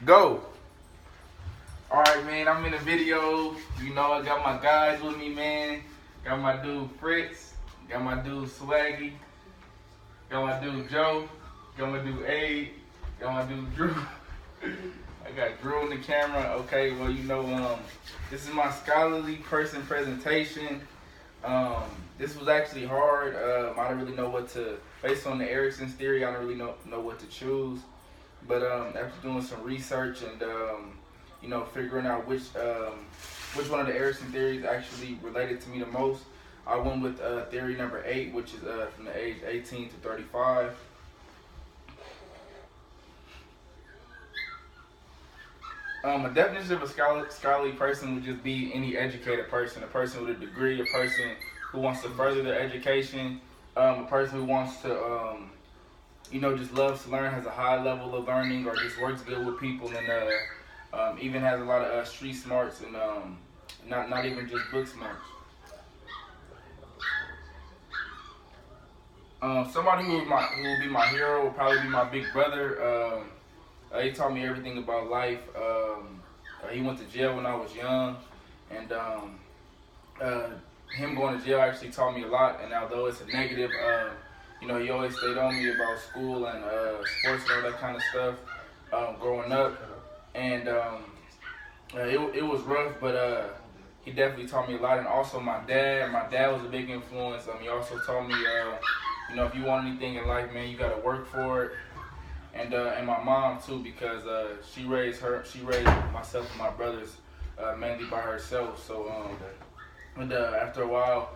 Go. Alright, man, I'm in a video. You know, I got my guys with me, man. Got my dude Fritz. Got my dude Swaggy. Got my dude Joe. Got my dude Abe. Got my dude Drew. I got Drew on the camera. Okay, well, you know, this is my scholarly person presentation. This was actually hard. I don't really know what to, based on the Eriksons theory, I don't really know what to choose. But after doing some research and you know, figuring out which one of the Erikson theories actually related to me the most, I went with theory number 8, which is from the age 18 to 35. A definition of a scholarly person would just be any educated person, a person with a degree, a person who wants to further their education, a person who wants to, you know, just loves to learn, has a high level of learning, or just works good with people, and even has a lot of street smarts and not even just book smarts. Somebody who will be my hero will probably be my big brother. He taught me everything about life. He went to jail when I was young, and him going to jail actually taught me a lot. And although it's a negative, you know, he always stayed on me about school and sports and all that kind of stuff growing up. And it was rough, but he definitely taught me a lot. And also my dad was a big influence. He also taught me, you know, if you want anything in life, man, you got to work for it. And my mom too, because she raised myself and my brothers mainly by herself. So after a while,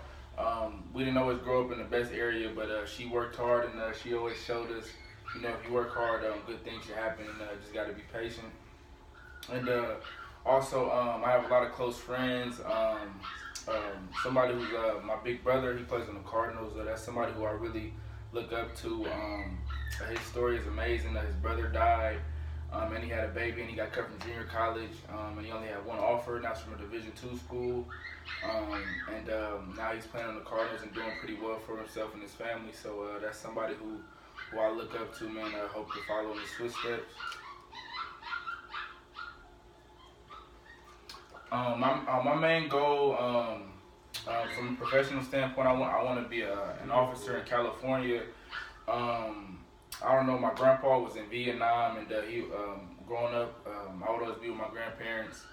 we didn't always grow up in the best area, but she worked hard, and she always showed us, you know, if you work hard, good things should happen, and just got to be patient. And also, I have a lot of close friends. Somebody who's my big brother, he plays on the Cardinals. That's somebody who I really look up to. His story is amazing. His brother died, and he had a baby, and he got cut from junior college, and he only had one offer, and that's from a Division II school. And now he's playing on the Cardinals and doing pretty well for himself and his family. So that's somebody who I look up to, man. I hope to follow in his footsteps. My main goal, from a professional standpoint, I want to be an officer in California. I don't know, my grandpa was in Vietnam, and he growing up, I would always be with my grandparents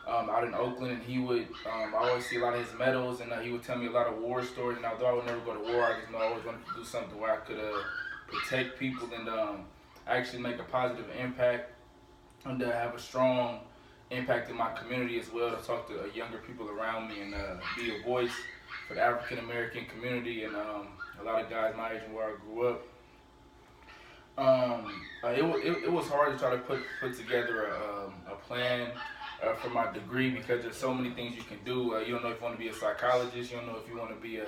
out in Oakland, and he would, I always see a lot of his medals, and he would tell me a lot of war stories. And although I would never go to war, I just know I always wanted to do something where I could protect people and actually make a positive impact, and have a strong impact in my community as well, to talk to younger people around me and be a voice for the African American community and a lot of guys my age and where I grew up. It was hard to try to put together a plan for my degree, because there's so many things you can do. You don't know if you want to be a psychologist. You don't know if you want to be a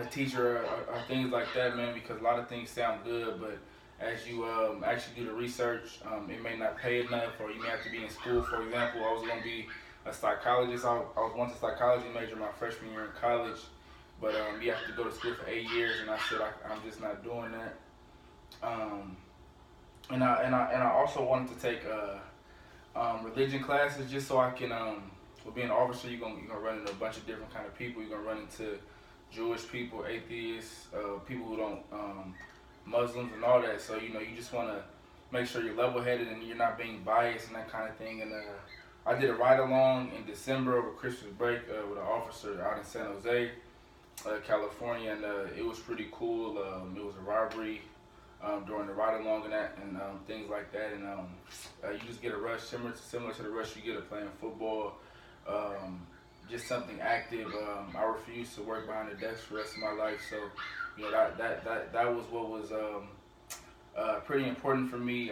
teacher or things like that, man. Because a lot of things sound good, but as you actually do the research, it may not pay enough, or you may have to be in school. For example, I was going to be a psychologist. I was once a psychology major my freshman year in college. But you have to go to school for 8 years, and I said I'm just not doing that. And I also wanted to take religion classes, just so I can. With being an officer, you're gonna run into a bunch of different kind of people. You're gonna run into Jewish people, atheists, people who don't, Muslims, and all that. So you know, you just want to make sure you're level-headed and you're not being biased and that kind of thing. And I did a ride-along in December over Christmas break with an officer out in San Jose, California, and it was pretty cool. It was a robbery during the ride-along and that, and things like that. And you just get a rush similar to the rush you get of playing football. Just something active. I refuse to work behind the desk for the rest of my life. So, you know, that was what was pretty important for me.